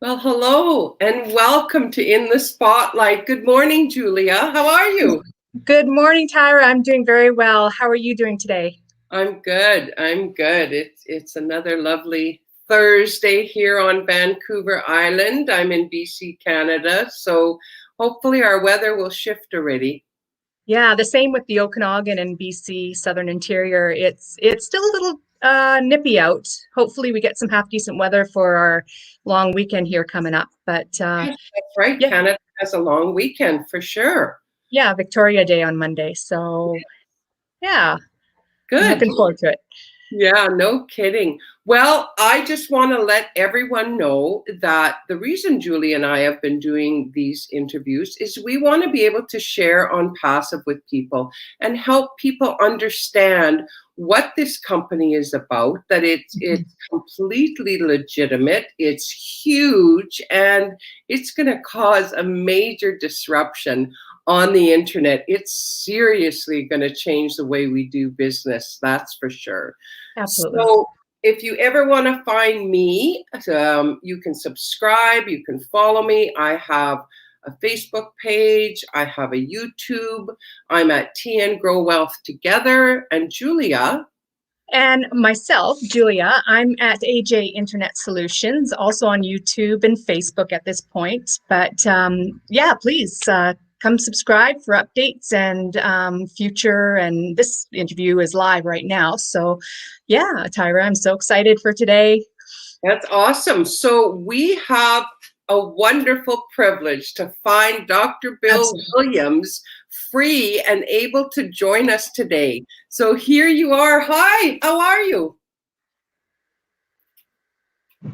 Well, hello and welcome to In the Spotlight. Good morning, Julia. How are you? Good morning, Tyra. I'm doing very well. How are you doing today? I'm good. I'm good. It's another lovely Thursday here on Vancouver Island. I'm in BC, Canada, so hopefully our weather will shift already. Yeah, the same with the Okanagan and BC Southern Interior. It's still a little nippy out. Hopefully, we get some half decent weather for our long weekend here coming up. But Yes, that's right. yeah, Canada has a long weekend for sure. yeah, Victoria Day on Monday. So yeah, I'm Good. looking forward to it. Yeah, no kidding. Well, I just want to let everyone know that the reason Julie and I have been doing these interviews is we want to be able to share on Passive with people and help people understand what this company is about, that it's completely legitimate, it's huge, and it's going to cause a major disruption on the internet. It's seriously going to change the way we do business, that's for sure. Absolutely. So if you ever want to find me, you can subscribe, you can follow me. I have a Facebook page, I have a YouTube. I'm at TN Grow Wealth Together. And Julia. And myself, Julia, I'm at AJ Internet Solutions, also on YouTube and Facebook at this point. But yeah, please come subscribe for updates and future. And this interview is live right now. So yeah, Tyra, I'm so excited for today. That's awesome. So we have a wonderful privilege to find Dr. Bill Absolutely. Williams free and able to join us today. So here you are. Hi, how are you?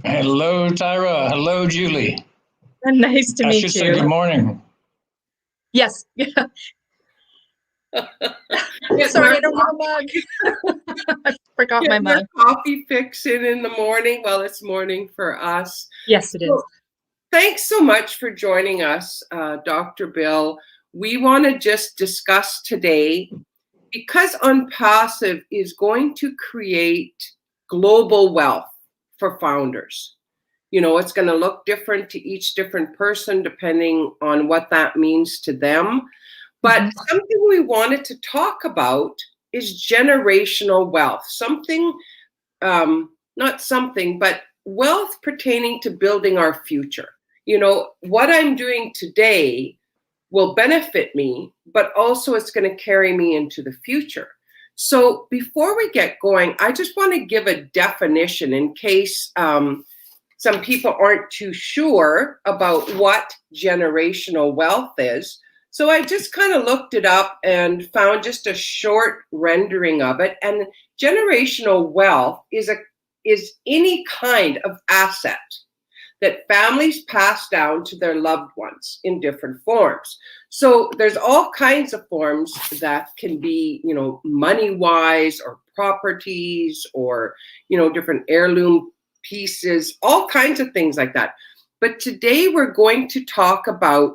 Hello, Tyra. Hello, Julie. Nice to I meet should you. say good morning. Yes. Sorry, I don't have a mug. I forgot my mug. Coffee fixing in the morning. Well, it's morning for us. Yes, it is. Thanks so much for joining us, Dr. Bill. We want to just discuss today, because ONPASSIVE is going to create global wealth for founders. You know, it's going to look different to each different person depending on what that means to them. But something we wanted to talk about is generational wealth. Not something, but wealth pertaining to building our future. You know, what I'm doing today will benefit me, but also it's going to carry me into the future. So before we get going, I just want to give a definition in case some people aren't too sure about what generational wealth is. So I just kind of looked it up and found just a short rendering of it. And generational wealth is any kind of asset that families pass down to their loved ones in different forms. So there's all kinds of forms that can be, you know, money-wise or properties or, you know, different heirloom pieces, all kinds of things like that. But today we're going to talk about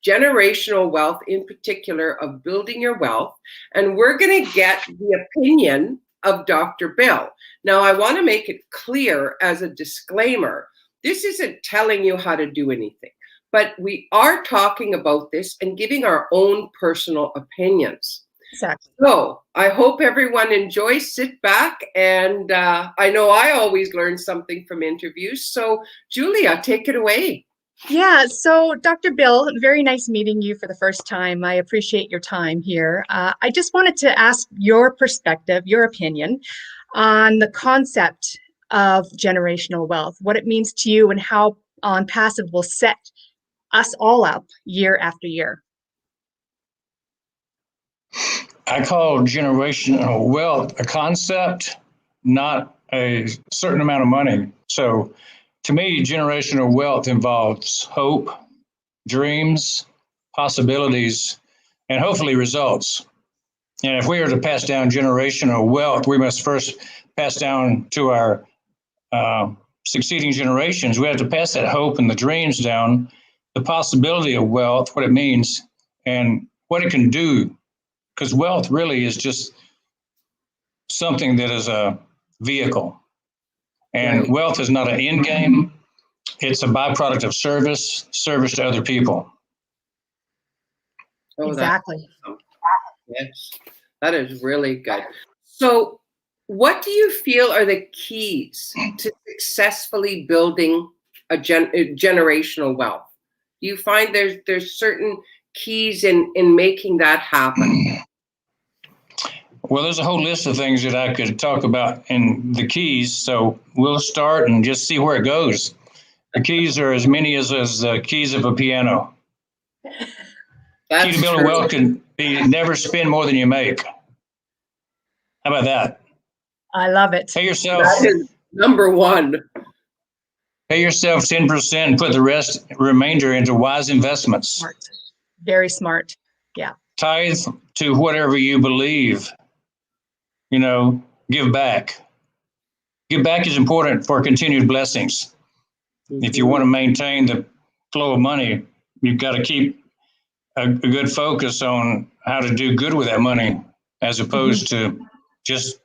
generational wealth, in particular of building your wealth. And we're going to get the opinion of Dr. Bill. Now, I want to make it clear as a disclaimer, this isn't telling you how to do anything, but we are talking about this and giving our own personal opinions. Exactly. So I hope everyone enjoys, sit back, and I know I always learn something from interviews. So Julia, take it away. Yeah, so Dr. Bill, very nice meeting you for the first time. I appreciate your time here. I just wanted to ask your perspective, your opinion on the concept of generational wealth, what it means to you and how ONPASSIVE will set us all up year after year. I call generational wealth a concept, not a certain amount of money. So to me, generational wealth involves hope, dreams, possibilities, and hopefully results. And if we are to pass down generational wealth, we must first pass down to our succeeding generations. We have to pass that hope and the dreams down, the possibility of wealth, what it means, and what it can do. Because wealth really is just something that is a vehicle. And wealth is not an end game. it's a byproduct of service to other people. Oh, Exactly. yes, that is really good. So, what do you feel are the keys to successfully building a generational wealth? Do you find there's certain keys in making that happen? Well, there's a whole list of things that I could talk about in the keys. So we'll start and just see where it goes. The keys are as many as the keys of a piano. That's Key to building true. wealth can be never spend more than you make. How about that? I love it. Pay yourself That is number one. 10% and put the remainder into wise investments. Smart. Very smart. Yeah. Tithe to whatever you believe. Give back. Give back is important for continued blessings. If you want to maintain the flow of money, you've got to keep a good focus on how to do good with that money, as opposed to just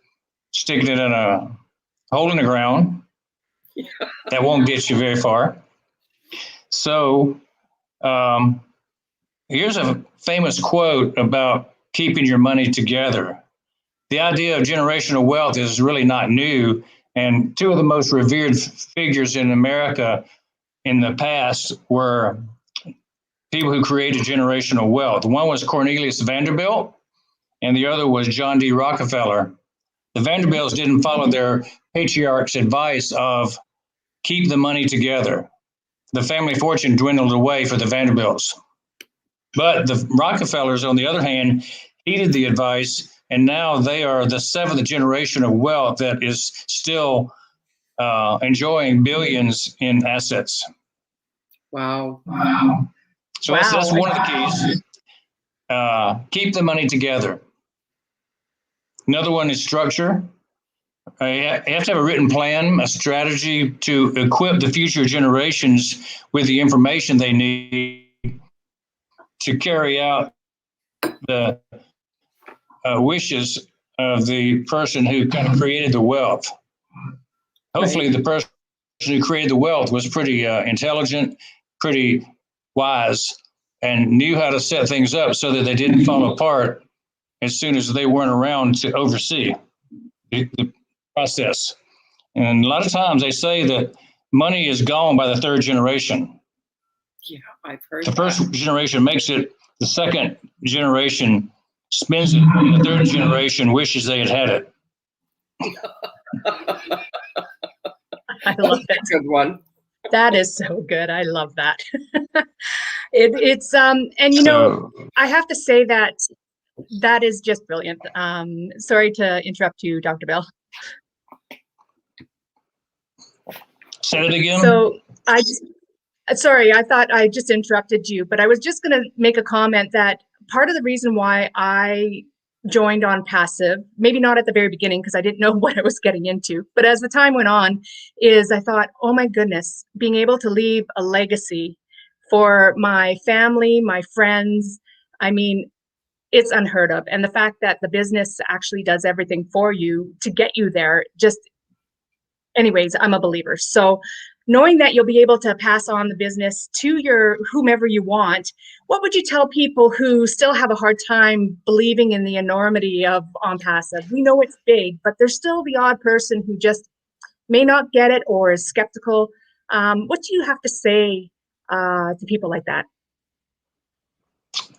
sticking it in a hole in the ground. Yeah. That won't get you very far. So here's a famous quote about keeping your money together. The idea of generational wealth is really not new. And two of the most revered figures in America in the past were people who created generational wealth. One was Cornelius Vanderbilt, and the other was John D. Rockefeller. The Vanderbilts didn't follow their patriarch's advice of keep the money together. The family fortune dwindled away for the Vanderbilts. But the Rockefellers, on the other hand, heeded the advice, and now they are the seventh generation of wealth that is still enjoying billions in assets. Wow. So that's one of the keys. Keep the money together. Another one is structure. You have to have a written plan, a strategy to equip the future generations with the information they need to carry out the wishes of the person who kind of created the wealth. Hopefully the person who created the wealth was pretty intelligent, pretty wise, and knew how to set things up so that they didn't fall apart as soon as they weren't around to oversee the process. And a lot of times they say that money is gone by the third generation. Yeah, I've heard the first generation makes it, the second generation spends it, and the third generation wishes they had had it. I love that. That's a good one. That is so good. I love that. It's and I have to say that is just brilliant. Sorry to interrupt you, Dr. Bell. Say it again. So sorry, I thought I just interrupted you, but I was just going to make a comment that part of the reason why I joined ONPASSIVE, maybe not at the very beginning because I didn't know what I was getting into, but as the time went on, is I thought, oh my goodness, being able to leave a legacy for my family, my friends, I mean, it's unheard of. And the fact that the business actually does everything for you to get you there, just anyways, I'm a believer. So knowing that you'll be able to pass on the business to your whomever you want, what would you tell people who still have a hard time believing in the enormity of ONPASSIVE? We know it's big, but there's still the odd person who just may not get it or is skeptical. What do you have to say to people like that?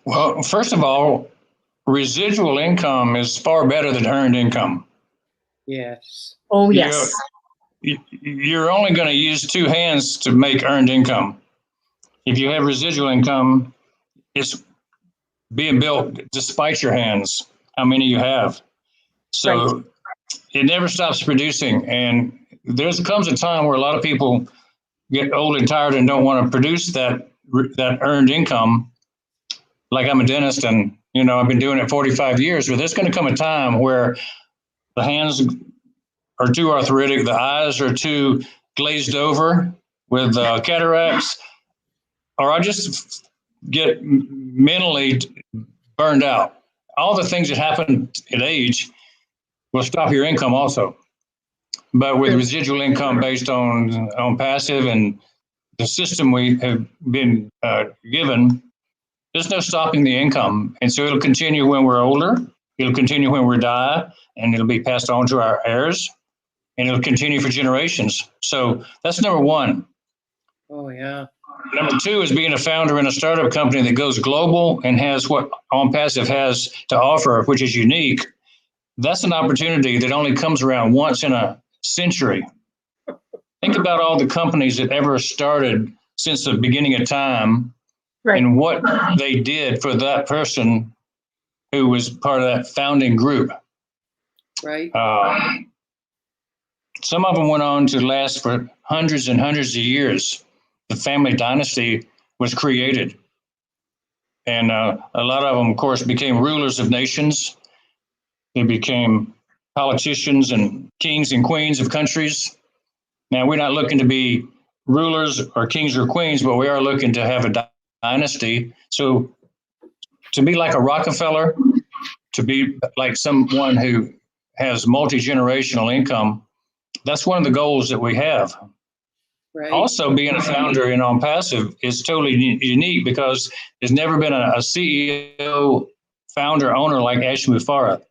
Well, first of all, residual income is far better than earned income. Yes. Oh, yes. You're only going to use two hands to make earned income. If you have residual income, it's being built despite your hands, how many you have. So right. It never stops producing. And there comes a time where a lot of people get old and tired and don't want to produce that earned income. Like I'm a dentist and, I've been doing it 45 years, but there's going to come a time where the hands are too arthritic, the eyes are too glazed over with cataracts, or I just get mentally burned out. All the things that happen at age will stop your income also. But with residual income based on passive and the system we have been given, there's no stopping the income. And so it'll continue when we're older, it'll continue when we die, and it'll be passed on to our heirs, and it'll continue for generations. So that's number one. Oh, yeah. Number two is being a founder in a startup company that goes global and has what ONPASSIVE has to offer, which is unique. That's an opportunity that only comes around once in a century. Think about all the companies that ever started since the beginning of time, right, and what they did for that person who was part of that founding group. Right. Some of them went on to last for hundreds and hundreds of years. The family dynasty was created. And a lot of them, of course, became rulers of nations. They became politicians and kings and queens of countries. Now, we're not looking to be rulers or kings or queens, but we are looking to have a dynasty. So to be like a Rockefeller, to be like someone who has multi-generational income, that's one of the goals that we have. Right. Also, being a founder in ONPASSIVE is totally unique because there's never been a CEO, founder, owner like Ash Mufareh,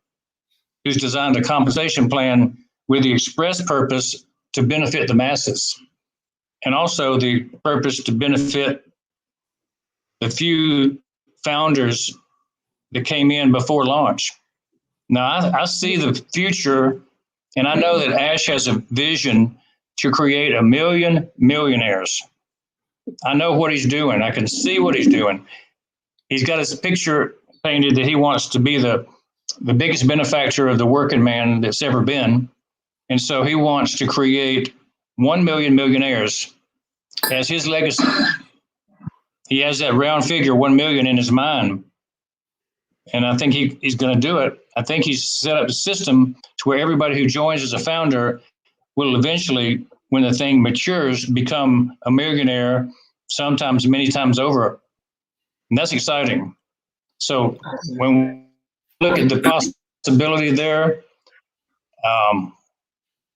who's designed a compensation plan with the express purpose to benefit the masses, and also the purpose to benefit the few founders that came in before launch. Now, I see the future, and I know that Ash has a vision to create 1 million millionaires. I know what he's doing. I can see what he's doing. He's got his picture painted that he wants to be the biggest benefactor of the working man that's ever been. And so he wants to create 1 million millionaires as his legacy. He has that round figure, 1 million, in his mind. And I think he's going to do it. I think he's set up a system to where everybody who joins as a founder will eventually, when the thing matures, become a millionaire, sometimes many times over. And that's exciting. So when we look at the possibility there,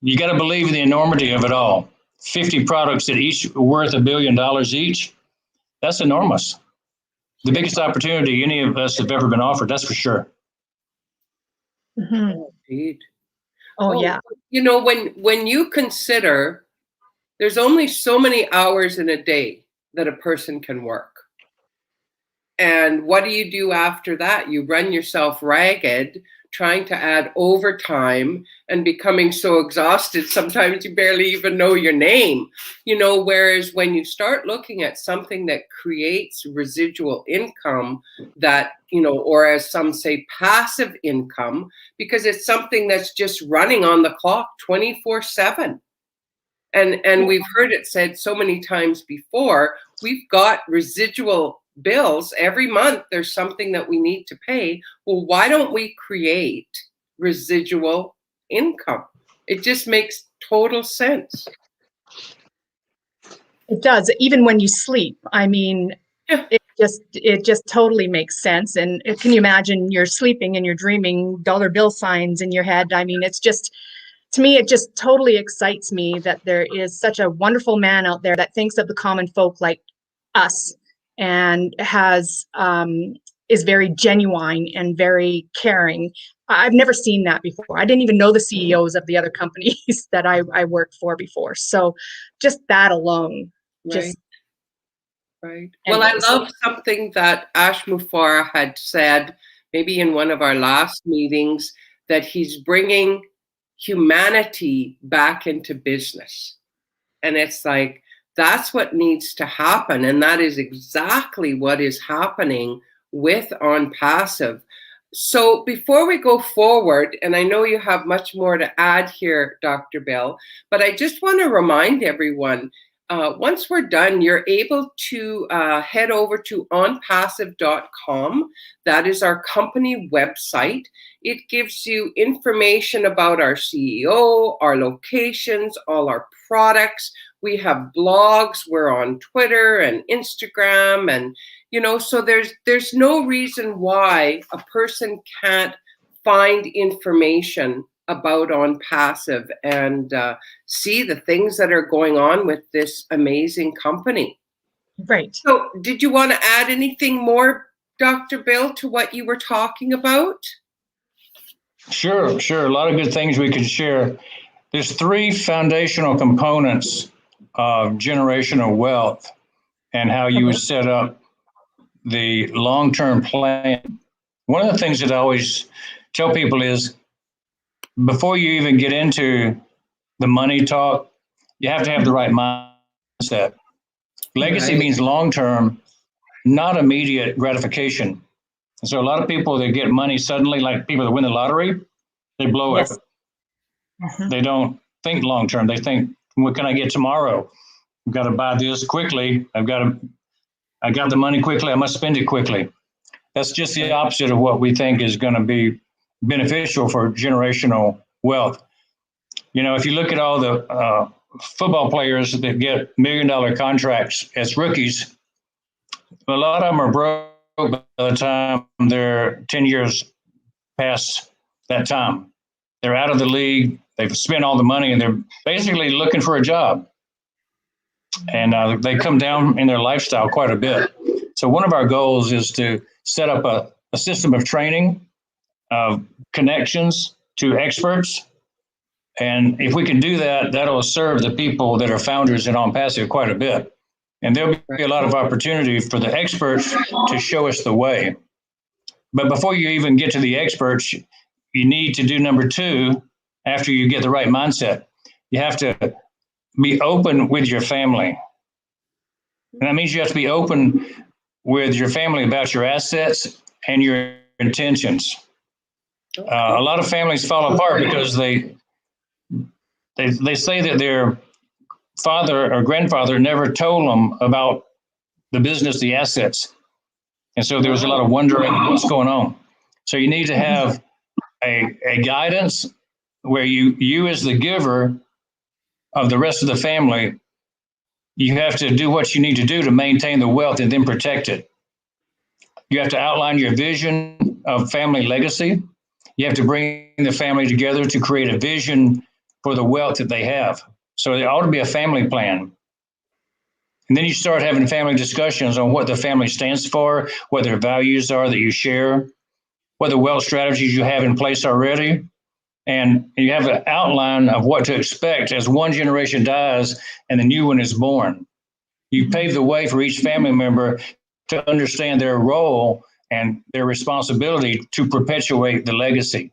you got to believe in the enormity of it all. 50 products that each are worth $1 billion each. That's enormous. The biggest opportunity any of us have ever been offered, that's for sure. Mm-hmm. Indeed. Oh, yeah. You know, when you consider there's only so many hours in a day that a person can work. And what do you do after that? You run yourself ragged, trying to add overtime and becoming so exhausted, sometimes you barely even know your name, you know, whereas when you start looking at something that creates residual income that, you know, or as some say, passive income, because it's something that's just running on the clock 24/7. And we've heard it said so many times before, we've got residual bills every month. There's something that we need to pay. Well, why don't we create residual income? It just makes total sense. It does, even when you sleep. I mean, yeah. It just totally makes sense. And can you imagine you're sleeping and you're dreaming dollar bill signs in your head? I mean, it's just, to me, it just totally excites me that there is such a wonderful man out there that thinks of the common folk like us, and is very genuine and very caring. I've never seen that before. I didn't even know the CEOs of the other companies that I worked for before. So just that alone. Right. Well, I love something that Ash Mufareh had said, maybe in one of our last meetings, that he's bringing humanity back into business. And it's like, that's what needs to happen. And that is exactly what is happening with ONPASSIVE. So before we go forward, and I know you have much more to add here, Dr. Bill, but I just want to remind everyone, once we're done, you're able to head over to onpassive.com. That is our company website. It gives you information about our CEO, our locations, all our products. We have blogs. We're on Twitter and Instagram, and you know, so there's no reason why a person can't find information about ONPASSIVE and see the things that are going on with this amazing company. Right. So did you want to add anything more, Dr. Bill, to what you were talking about? Sure. A lot of good things we could share. There's 3 foundational components of generational wealth and how you would set up the long-term plan. One of the things that I always tell people is before you even get into the money talk, you have to have the right mindset. Legacy Right. means long-term, not immediate gratification. And so a lot of people that get money suddenly, like people that win the lottery, they blow it. They don't think long-term. They think, what can I get tomorrow? I've got to buy this quickly. I got the money quickly. I must spend it quickly. That's just the opposite of what we think is going to be beneficial for generational wealth. You know, if you look at all the football players that get $1 million contracts as rookies, a lot of them are broke by the time they're 10 years past that time. They're out of the league. They've spent all the money and they're basically looking for a job. And they come down in their lifestyle quite a bit. So one of our goals is to set up a system of training, of connections to experts. And if we can do that, that'll serve the people that are founders in ONPASSIVE quite a bit. And there'll be a lot of opportunity for the experts to show us the way. But before you even get to the experts, you need to do number 2 after you get the right mindset. You have to be open with your family. And that means you have to be open with your family about your assets and your intentions. A lot of families fall apart because they say that their father or grandfather never told them about the business, the assets. And so there was a lot of wondering what's going on. So you need to have a guidance where you as the giver of the rest of the family, you have to do what you need to do to maintain the wealth and then protect it. You have to outline your vision of family legacy. You have to bring the family together to create a vision for the wealth that they have. So there ought to be a family plan. And then you start having family discussions on what the family stands for, what their values are that you share, what the wealth strategies you have in place already. And you have an outline of what to expect as one generation dies and the new one is born. You pave the way for each family member to understand their role and their responsibility to perpetuate the legacy.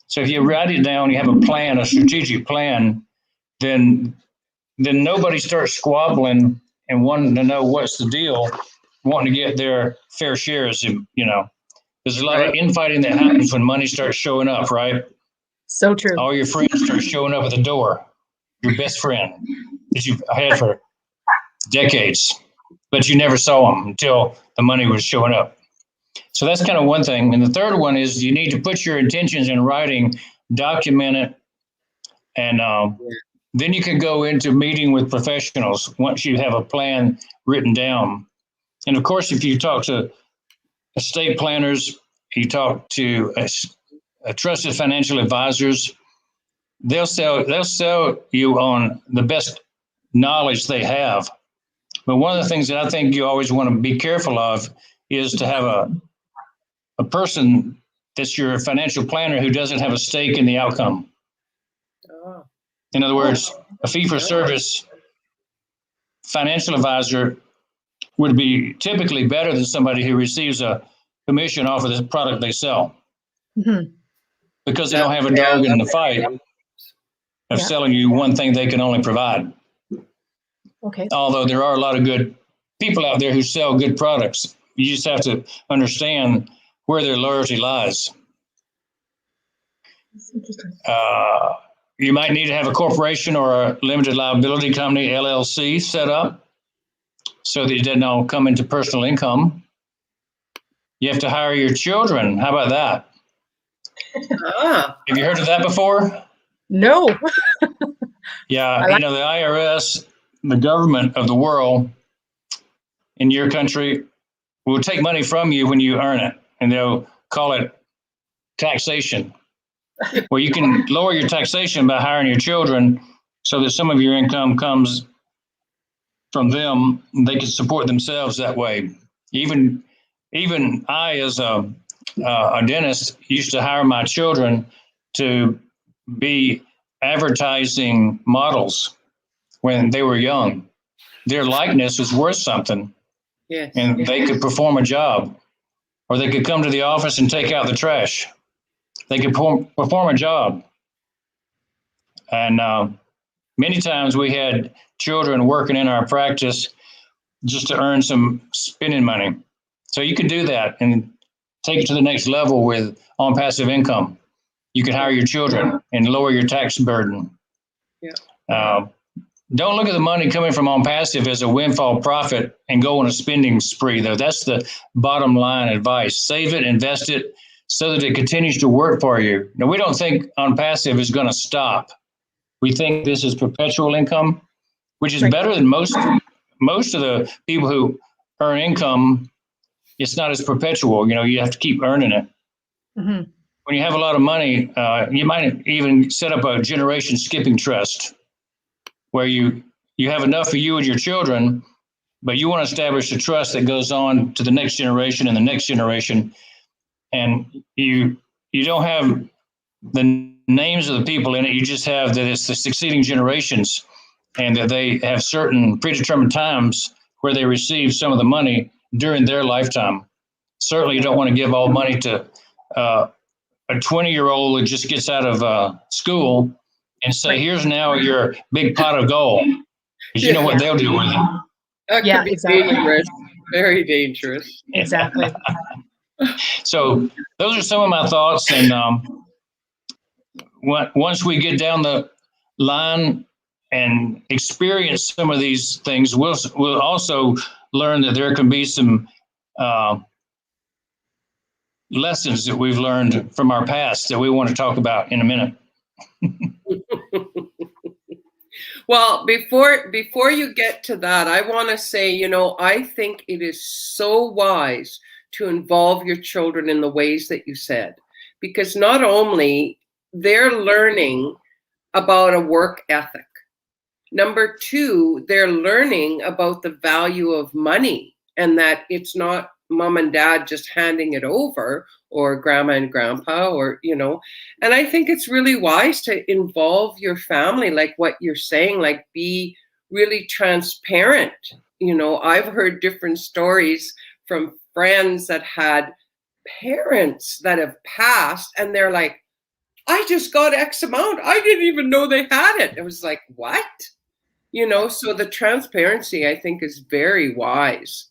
So if you write it down, you have a plan, a strategic plan, then nobody starts squabbling and wanting to know what's the deal, wanting to get their fair shares. You know, there's a lot of infighting that happens when money starts showing up, right? So true. All your friends start showing up at the door. Your best friend that you've had for decades, but you never saw them until the money was showing up. So that's kind of one thing. And the third one is you need to put your intentions in writing, document it, and then you can go into meeting with professionals once you have a plan written down. And of course, if you talk to estate planners, you talk to trusted financial advisors, they'll sell you on the best knowledge they have. But one of the things that I think you always want to be careful of is to have a person that's your financial planner who doesn't have a stake in the outcome. In other words, a fee-for-service financial advisor would be typically better than somebody who receives a commission off of the product they sell. Because they don't have a dog in the fight of selling you one thing they can only provide. Okay. Although there are a lot of good people out there who sell good products. You just have to understand where their loyalty lies. That's interesting. You might need to have a corporation or a limited liability company, LLC, set up so that it doesn't all come into personal income. You have to hire your children. How about that? Have you heard of that before? No. Yeah, you know, the IRS, the government of the world in your country will take money from you when you earn it, and they'll call it taxation. Well, you can lower your taxation by hiring your children so that some of your income comes from them. They can support themselves that way. Even I, as a dentist, used to hire my children to be advertising models when they were young. Their likeness was worth something, Yes. and they could perform a job, or they could come to the office and take out the trash. They could perform a job. And many times we had children working in our practice just to earn some spending money. So you can do that and take it to the next level with on passive income. You can hire your children and lower your tax burden. Yeah. Don't look at the money coming from on passive as a windfall profit and go on a spending spree, though. That's the bottom line advice. Save it, invest it so that it continues to work for you. Now, we don't think on passive is going to stop. We think this is perpetual income, which is better than most of the people who earn income. It's not as perpetual. You have to keep earning it. Mm-hmm. When you have a lot of money, you might even set up a generation skipping trust where you have enough for you and your children, but you want to establish a trust that goes on to the next generation and the next generation. And you don't have the names of the people in it. You just have that it's the succeeding generations and that they have certain predetermined times where they receive some of the money during their lifetime. Certainly, you don't want to give all money to a 20-year-old that just gets out of school and say, here's now your big pot of gold. Because you know what they'll do with it. That could be dangerous. Very dangerous. Exactly. So those are some of my thoughts. And once we get down the line and experience some of these things, we'll also learn that there can be some lessons that we've learned from our past that we want to talk about in a minute. Well, before you get to that, I want to say, I think it is so wise to involve your children in the ways that you said, because not only they're learning about a work ethic. Number two, they're learning about the value of money and that it's not mom and dad just handing it over, or grandma and grandpa, or, and I think it's really wise to involve your family, like what you're saying, like be really transparent. I've heard different stories from friends that had parents that have passed and they're like, I just got X amount. I didn't even know they had it. It was like, what? So the transparency, I think, is very wise.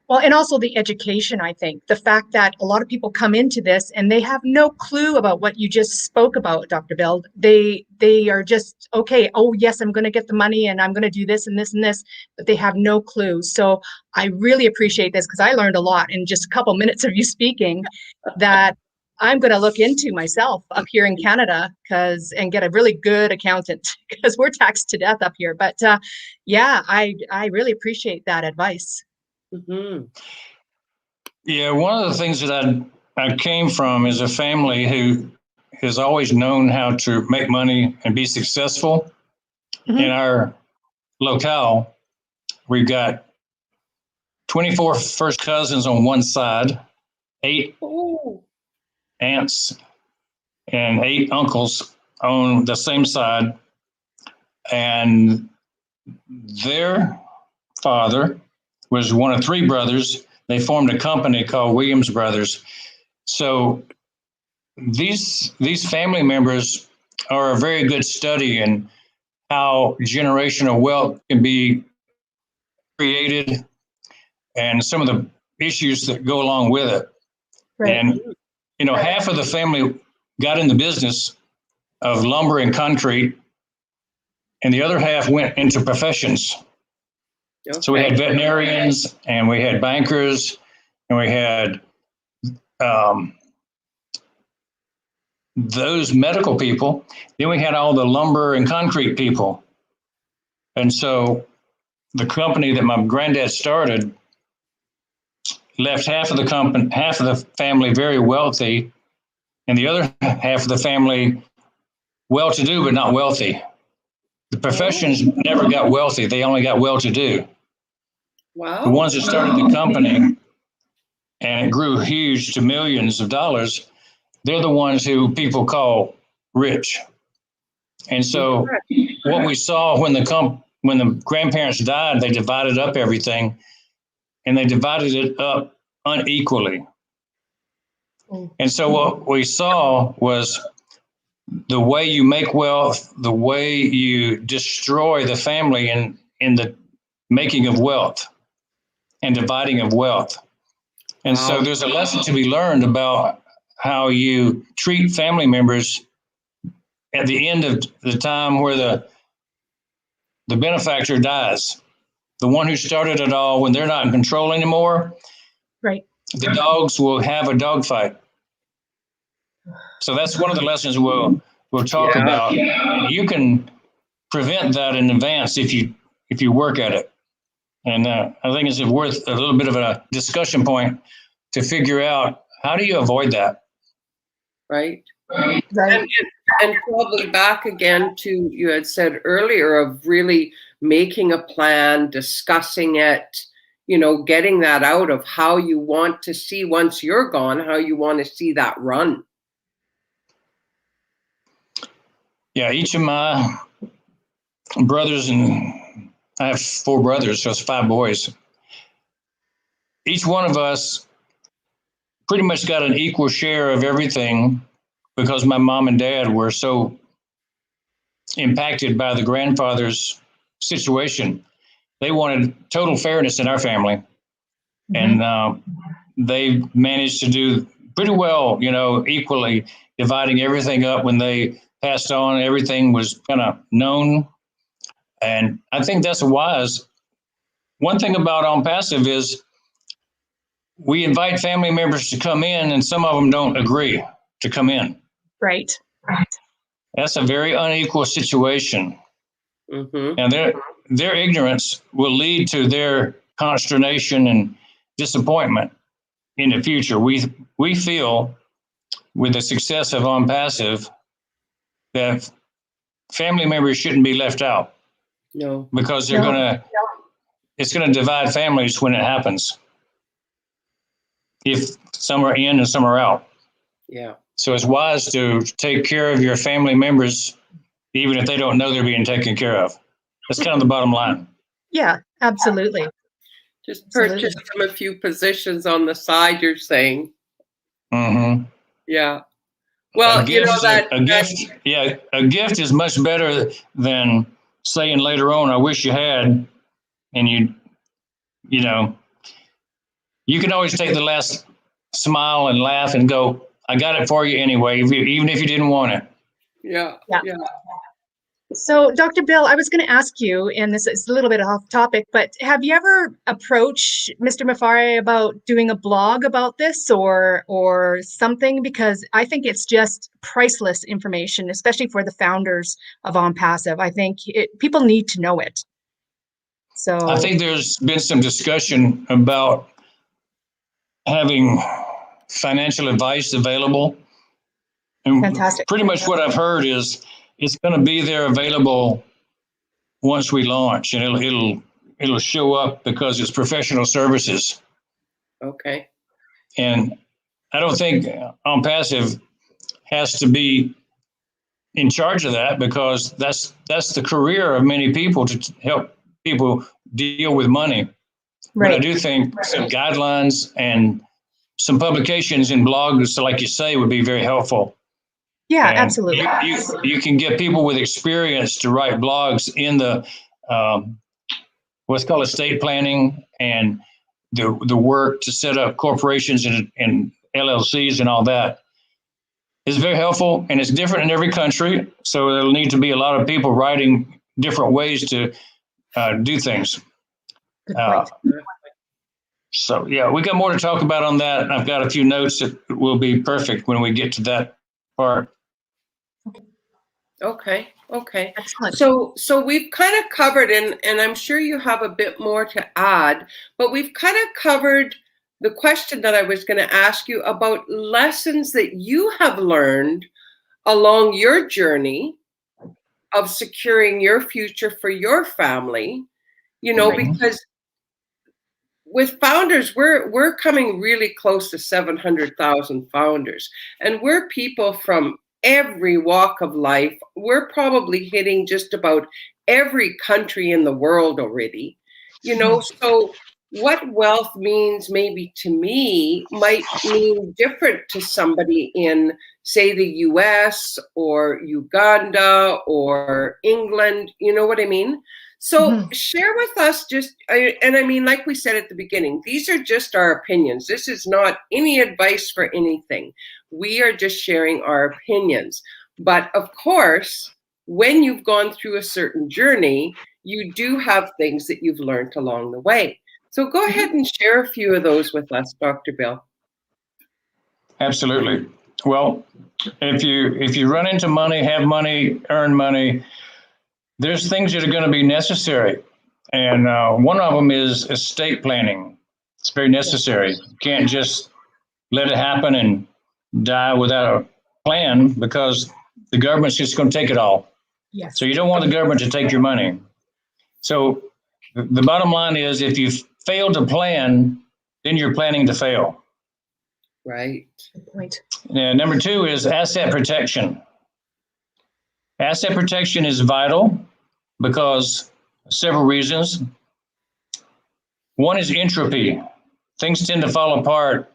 Well, and also the education, I think. The fact that a lot of people come into this and they have no clue about what you just spoke about, Dr. Bill. They are just, okay, oh, yes, I'm going to get the money and I'm going to do this and this and this, but they have no clue. So I really appreciate this because I learned a lot in just a couple minutes of you speaking that I'm going to look into myself up here in Canada and get a really good accountant because we're taxed to death up here. But yeah, I really appreciate that advice. Mm-hmm. Yeah, one of the things that I came from is a family who has always known how to make money and be successful. Mm-hmm. In our locale, we've got 24 first cousins on one side, 8 aunts, and 8 uncles on the same side. And their father was one of 3 brothers. They formed a company called Williams Brothers. So these family members are a very good study in how generational wealth can be created and some of the issues that go along with it. Right. And, half of the family got in the business of lumber and concrete, and the other half went into professions. Okay. So we had veterinarians, and we had bankers, and we had those medical people. Then we had all the lumber and concrete people. And so the company that my granddad started left half of the family very wealthy, and the other half of the family well-to-do but not wealthy. The professions never got wealthy. They only got well-to-do. Wow. The ones that started the company and it grew huge to millions of dollars, they're the ones who people call rich. And so what we saw when the grandparents died, they divided up everything, and they divided it up unequally. And so what we saw was the way you make wealth, the way you destroy the family in the making of wealth and dividing of wealth. And so there's a lesson to be learned about how you treat family members at the end of the time where the benefactor dies. The one who started it all, when they're not in control anymore, right, the dogs will have a dog fight. So that's one of the lessons we'll talk about. You can prevent that in advance if you work at it. And I think it's worth a little bit of a discussion point to figure out, how do you avoid that? Right. right. And probably back again to, you had said earlier, of really making a plan, discussing it, getting that out of how you want to see, once you're gone, how you want to see that run. Yeah, each of my brothers, and I have 4 brothers, so it's 5 boys. Each one of us pretty much got an equal share of everything because my mom and dad were so impacted by the grandfather's situation. They wanted total fairness in our family. And they managed to do pretty well, equally dividing everything up. When they passed on, everything was kind of known. And I think that's wise. One thing about ONPASSIVE is we invite family members to come in, and some of them don't agree to come in. Right. That's a very unequal situation. Mm-hmm. And their ignorance will lead to their consternation and disappointment in the future. We feel, with the success of ONPASSIVE, that family members shouldn't be left out. No. Because it's gonna divide families when it happens, if some are in and some are out. Yeah. So it's wise to take care of your family members, even if they don't know they're being taken care of. That's kind of the bottom line. Yeah, absolutely. Just purchase them a few positions on the side, you're saying. Mm-hmm. Yeah. Well, a gift is much better than saying later on, I wish you had, and you can always take the last smile and laugh and go, I got it for you anyway, even if you didn't want it. Yeah. So, Dr. Bill, I was going to ask you, and this is a little bit off topic, but have you ever approached Mr. Mafari about doing a blog about this or something? Because I think it's just priceless information, especially for the founders of ONPASSIVE. I think people need to know it. So I think there's been some discussion about having financial advice available. And fantastic. Pretty much what I've heard is it's going to be there available once we launch, and it'll show up because it's professional services. Okay. And I don't think ONPASSIVE has to be in charge of that, because that's the career of many people, to help people deal with money. Right. But I do think some guidelines and some publications and blogs, like you say, would be very helpful. Yeah, and absolutely. You can get people with experience to write blogs in the what's called estate planning, and the work to set up corporations and LLCs and all that is very helpful, and it's different in every country. So there'll need to be a lot of people writing different ways to do things. Good point. So yeah, we got more to talk about on that. I've got a few notes that will be perfect when we get to that part. Okay. Excellent. So we've kind of covered, and I'm sure you have a bit more to add, but we've kind of covered the question that I was going to ask you about lessons that you have learned along your journey of securing your future for your family, because with founders, we're coming really close to 700,000 founders, and we're people from every walk of life. We're probably hitting just about every country in the world already, so what wealth means maybe to me might mean different to somebody in, say, the US or Uganda or England. You know what I mean? So share with us and I mean, like we said at the beginning, these are just our opinions. This is not any advice for anything. We are just sharing our opinions. But of course, when you've gone through a certain journey, you do have things that you've learned along the way. So go ahead and share a few of those with us, Dr. Bill. Absolutely. Well, if you run into money, have money, earn money, there's things that are going to be necessary. And one of them is estate planning. It's very necessary. You can't just let it happen and die without a plan, because the government's just going to take it all. Yes. So you don't want the government to take your money. So the bottom line is, if you fail to plan, then you're planning to fail. Right. Good point. And number two is asset protection. Asset protection is vital because several reasons. One is entropy. Things tend to fall apart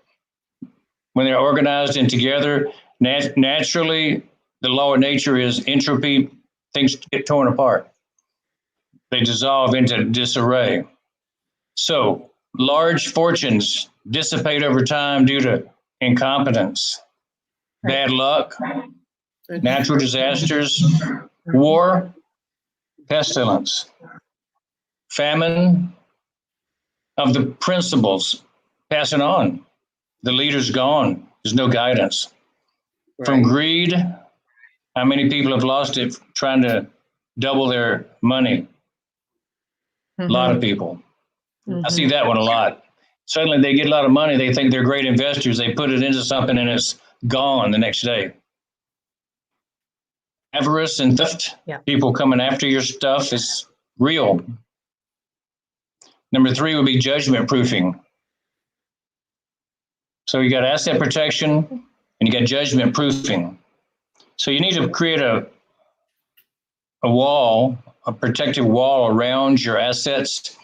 when they're organized and together. Naturally, the law of nature is entropy. Things get torn apart. They dissolve into disarray. So large fortunes dissipate over time due to incompetence, bad luck, natural disasters, war, pestilence, famine of the principles, passing on. The leader's gone. There's no guidance. Right. From greed, how many people have lost it trying to double their money? A lot of people. I see that one a lot. Suddenly they get a lot of money. They think they're great investors. They put it into something and it's gone the next day. Avarice and theft, people coming after your stuff, is real. Number three would be judgment proofing. So you got asset protection and you got judgment proofing. So you need to create a wall, a protective wall around your assets,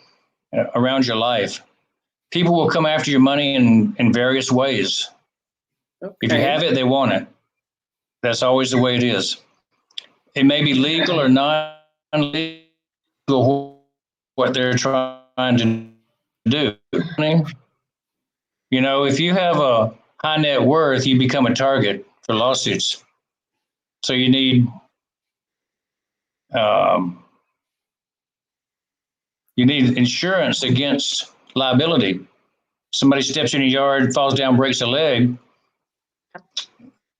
around your life. People will come after your money in various ways. Okay. If you have it, they want it. That's always the way it is. It may be legal or non-legal what they're trying to do. You know, if you have a high net worth, you become a target for lawsuits. So you need insurance against liability. Somebody steps in your yard, falls down, breaks a leg,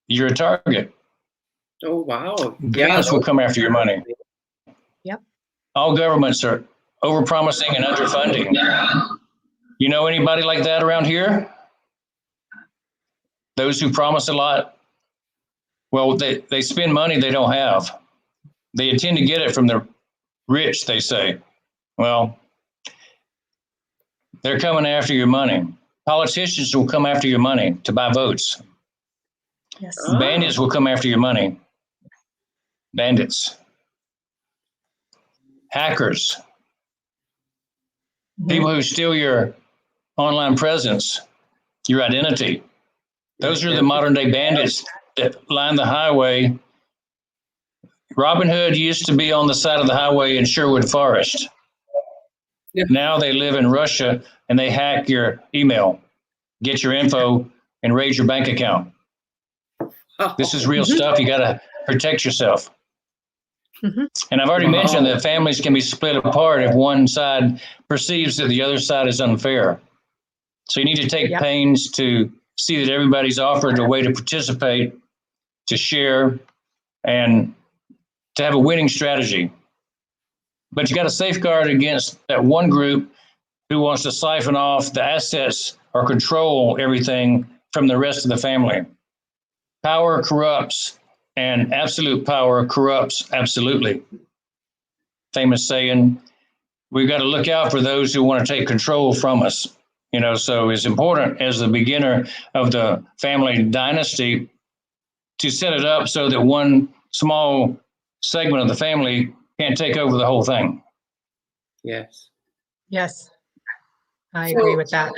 you're a target. Oh, wow. Governments will come after your money. Yep. All governments are overpromising and underfunding. You know anybody like that around here? Those who promise a lot? Well, they spend money they don't have. They intend to get it from the rich, they say. Well, they're coming after your money. Politicians will come after your money to buy votes. Yes. Bandits will come after your money. Bandits. Hackers. People who steal your online presence, your identity. Those are the modern day bandits that line the highway. Robin Hood used to be on the side of the highway in Sherwood Forest. Yeah. Now they live in Russia and they hack your email, get your info, and raise your bank account. This is real stuff. You got to protect yourself. And I've already mentioned that families can be split apart if one side perceives that the other side is unfair. So you need to take pains to see that everybody's offered a way to participate, to share, and to have a winning strategy. But you got to safeguard against that one group who wants to siphon off the assets or control everything from the rest of the family. Power corrupts, and absolute power corrupts absolutely. Famous saying, we've got to look out for those who want to take control from us. So it's important as the beginner of the family dynasty to set it up so that one small segment of the family can't take over the whole thing. Yes. Yes, I agree with that.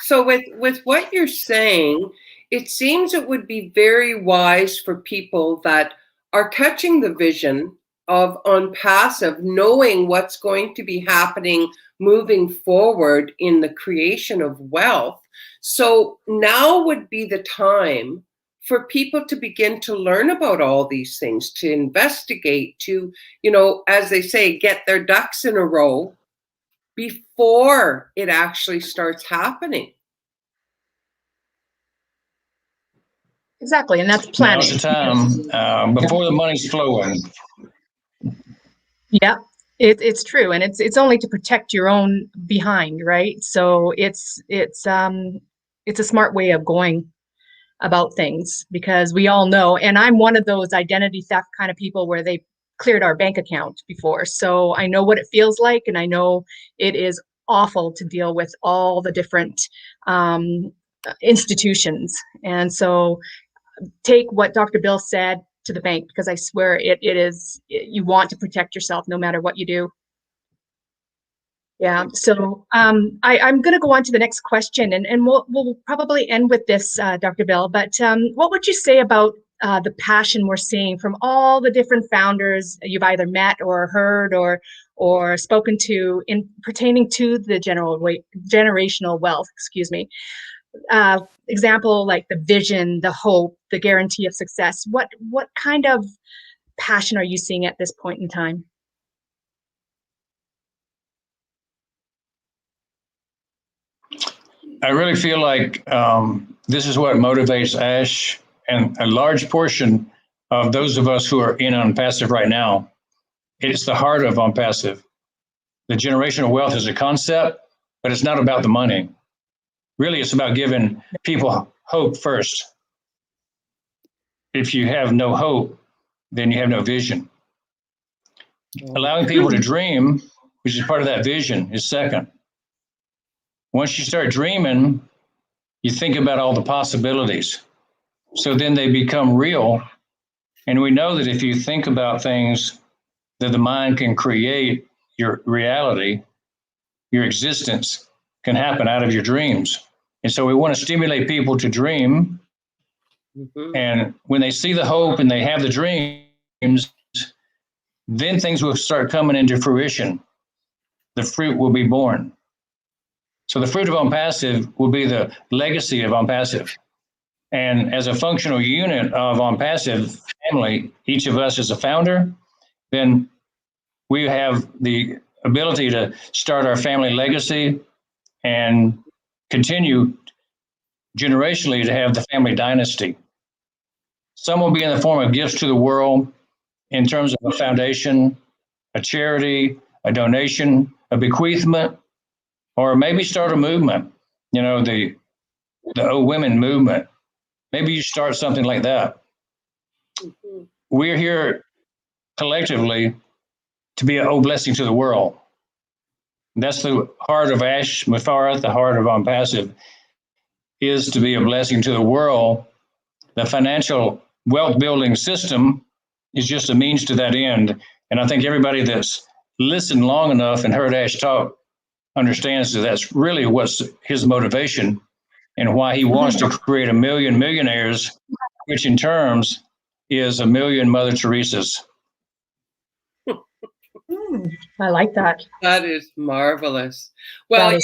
So with what you're saying, it seems it would be very wise for people that are catching the vision of ONPASSIVE, knowing what's going to be happening moving forward in the creation of wealth. So now would be the time for people to begin to learn about all these things, to investigate, to, as they say, get their ducks in a row before it actually starts happening. Exactly, and that's planning. Now's the time, before the money's flowing. Yeah, it's true, and it's only to protect your own behind, right? So it's a smart way of going about things, because we all know, and I'm one of those identity theft kind of people where they cleared our bank account before, so I know what it feels like, and I know it is awful to deal with all the different institutions. And so take what Dr. Bill said to the bank, because I swear you want to protect yourself no matter what you do. Yeah, so I'm going to go on to the next question, and we'll probably end with this, Dr. Bill, but what would you say about the passion we're seeing from all the different founders you've either met or heard or spoken to in pertaining to the generational wealth, excuse me. Example like the vision, the hope, the guarantee of success. What kind of passion are you seeing at this point in time? I really feel like this is what motivates Ash and a large portion of those of us who are in ONPASSIVE right now. It's the heart of ONPASSIVE. The generational wealth is a concept, but it's not about the money. Really, it's about giving people hope first. If you have no hope, then you have no vision. Allowing people to dream, which is part of that vision, is second. Once you start dreaming, you think about all the possibilities. So then they become real. And we know that if you think about things that the mind can create, your reality, your existence can happen out of your dreams. And so we want to stimulate people to dream. Mm-hmm. And when they see the hope and they have the dreams, then things will start coming into fruition. The fruit will be born. So the fruit of ONPASSIVE will be the legacy of ONPASSIVE. And as a functional unit of ONPASSIVE family, each of us is a founder, then we have the ability to start our family legacy and continue generationally to have the family dynasty. Some will be in the form of gifts to the world in terms of a foundation, a charity, a donation, a bequeathment, or maybe start a movement, the O Women movement. Maybe you start something like that. Mm-hmm. We're here collectively to be an O blessing to the world. That's the heart of Ash Mufareh, the heart of ONPASSIVE, is to be a blessing to the world. The financial wealth building system is just a means to that end. And I think everybody that's listened long enough and heard Ash talk understands that that's really what's his motivation and why he wants to create 1 million millionaires, which in terms is 1 million Mother Teresas. I like that. That is marvelous. Well,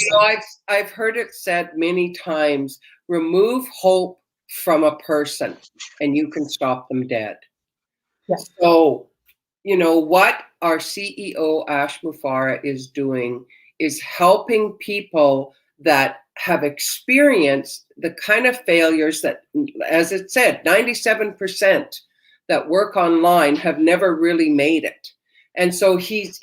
I've heard it said many times, remove hope from a person and you can stop them dead. Yeah. So, what our CEO, Ash Mufareh, is doing is helping people that have experienced the kind of failures that, as it said, 97% that work online have never really made it. And so he's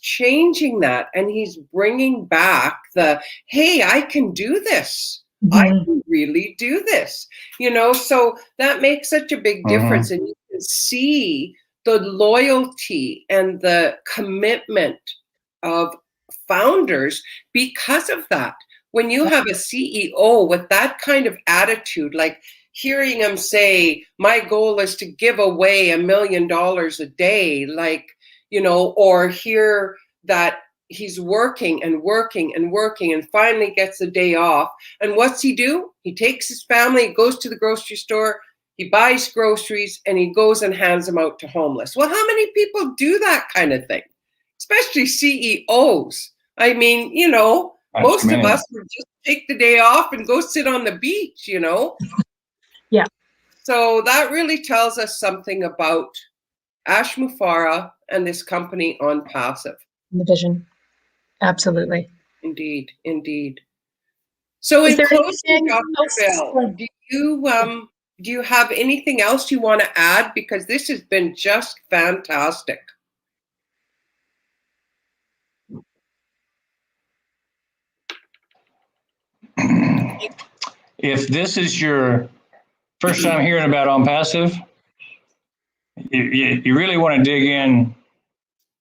changing that, and he's bringing back the, hey, I can do this. I can really do this, so that makes such a big difference. And you can see the loyalty and the commitment of founders because of that. When you have a CEO with that kind of attitude, like hearing him say, my goal is to give away $1 million a day, or hear that he's working and working and working and finally gets a day off. And what's he do? He takes his family, goes to the grocery store, he buys groceries, and he goes and hands them out to homeless. Well, how many people do that kind of thing? Especially CEOs. I mean, most of us would just take the day off and go sit on the beach, Yeah. So that really tells us something about Ash Mufareh and this company ONPASSIVE. The vision. Absolutely. Indeed, indeed. So in closing, Dr. Bill, do you have anything else you want to add? Because this has been just fantastic. If this is your first time hearing about ONPASSIVE, you really want to dig in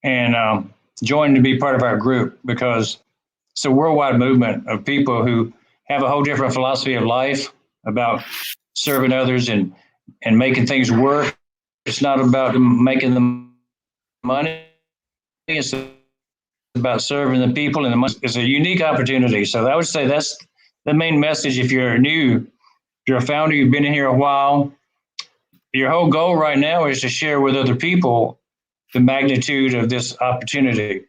and join to be part of our group, because it's a worldwide movement of people who have a whole different philosophy of life about serving others and making things work. It's not about making the money. It's about serving the people, and it's a unique opportunity. So I would say that's the main message. If you're new, if you're a founder, you've been in here a while, your whole goal right now is to share with other people the magnitude of this opportunity,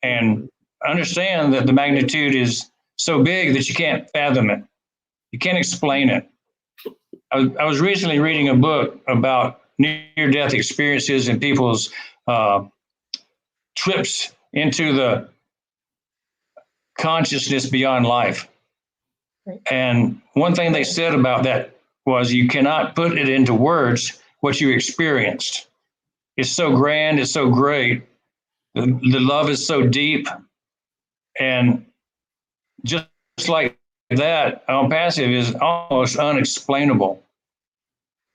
and understand that the magnitude is so big that you can't fathom it. You can't explain it. I was recently reading a book about near-death experiences and people's trips into the consciousness beyond life. Right. And one thing they said about that was you cannot put it into words what you experienced. It's so grand, it's so great. The love is so deep. And just like that, ONPASSIVE is almost unexplainable.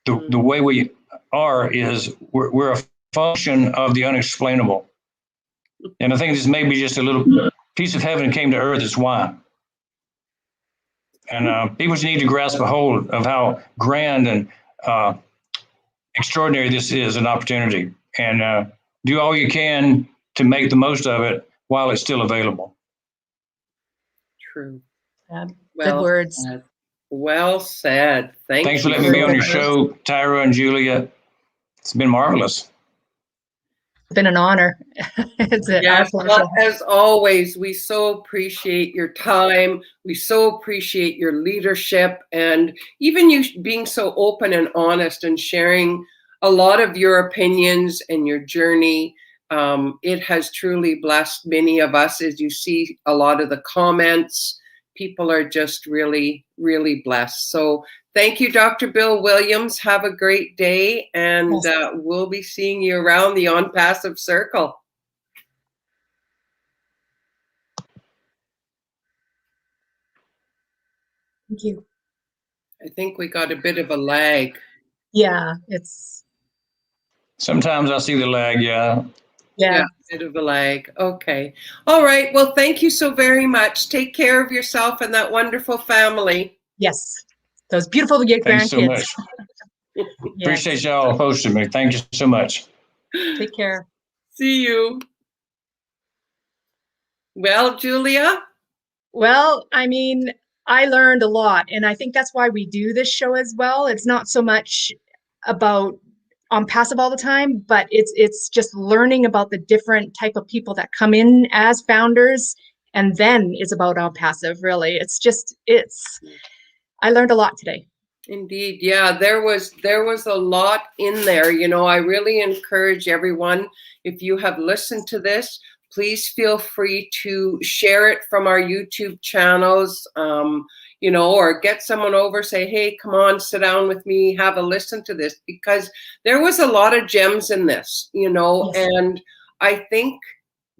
The way we are is we're a function of the unexplainable. And I think this may be just a little piece of heaven came to earth. It's why. And people need to grasp a hold of how grand and extraordinary this is, an opportunity, and do all you can to make the most of it while it's still available. True. Good words. Well said. Thanks for letting me be on your show, Tyra and Julia. It's been marvelous. It's been an honor. Yes, well, as always, we so appreciate your time. We so appreciate your leadership, and even you being so open and honest and sharing a lot of your opinions and your journey. It has truly blessed many of us. As you see a lot of the comments, people are just really, really blessed. So thank you, Dr. Bill Williams. Have a great day, and we'll be seeing you around the ONPASSIVE circle. Thank you. I think we got a bit of a lag. Yeah, it's... Sometimes I see the lag, yeah. Yeah, a bit of a lag. Okay. All right. Well, thank you so very much. Take care of yourself and that wonderful family. Yes. Those beautiful grandkids. Thanks so much. Yes. Appreciate y'all hosting me. Thank you so much. Take care. See you. Well, Julia? Well, I mean, I learned a lot, and I think that's why we do this show as well. It's not so much about ONPASSIVE all the time, but it's just learning about the different type of people that come in as founders, and then it's about ONPASSIVE, really. I learned a lot today. Indeed. Yeah, there was a lot in there. I really encourage everyone, if you have listened to this, please feel free to share it from our YouTube channels, or get someone over, say, hey, come on, sit down with me, have a listen to this, because there was a lot of gems in this, Yes. And I think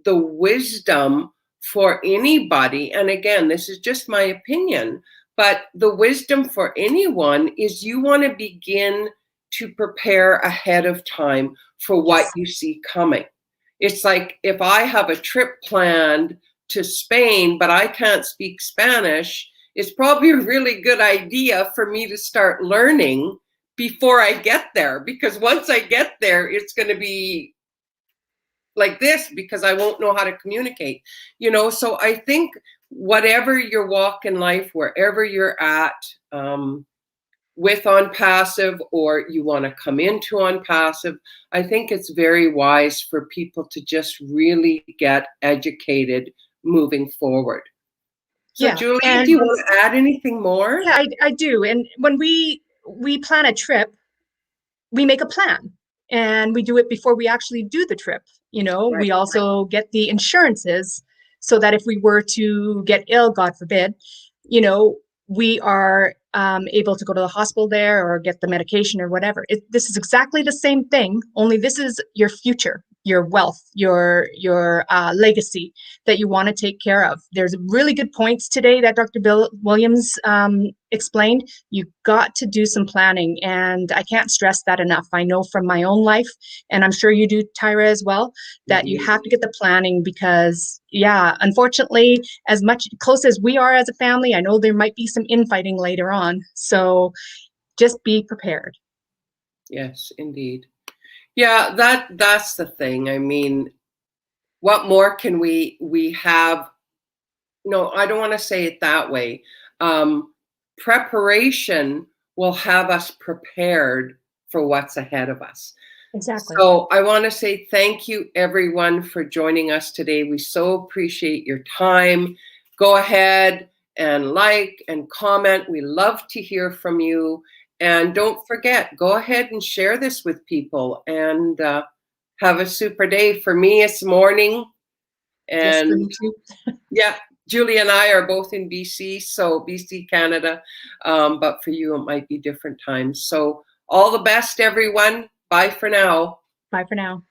the wisdom for anybody, and again, this is just my opinion, But the wisdom for anyone is you want to begin to prepare ahead of time for what you see coming. It's like if I have a trip planned to Spain, but I can't speak Spanish, it's probably a really good idea for me to start learning before I get there, because once I get there, it's going to be like this because I won't know how to communicate, you know? So I think whatever your walk in life, wherever you're at, with ONPASSIVE, or you want to come into ONPASSIVE, I think it's very wise for people to just really get educated moving forward. So Yeah, Julie, and do you want to add anything more? yeah, I do. And when we plan a trip, we make a plan and we do it before we actually do the trip. You know, Right. we also get the insurances so that if we were to get ill, God forbid, you know, we are able to go to the hospital there or get the medication or whatever. This is exactly the same thing, only this is your future, your wealth, your legacy that you want to take care of. There's really good points today that Dr. Bill Williams explained. You got to do some planning, and I can't stress that enough. I know from my own life, and I'm sure you do, Tyra, as well, that you have to get the planning because, yeah, unfortunately, as much close as we are as a family, I know there might be some infighting later on. So just be prepared. Yes, indeed. Yeah, that's the thing. I mean, what more can we have? No, I don't want to say it that way. Preparation will have us prepared for what's ahead of us. Exactly. So I want to say thank you, everyone, for joining us today. We so appreciate your time. Go ahead and like and comment. We love to hear from you. And don't forget, go ahead and share this with people, and have a super day. For me, it's morning. Yes, for And me too. yeah, Julie and I are both in BC, so BC, Canada. But for you, it might be different times. So all the best, everyone. Bye for now. Bye for now.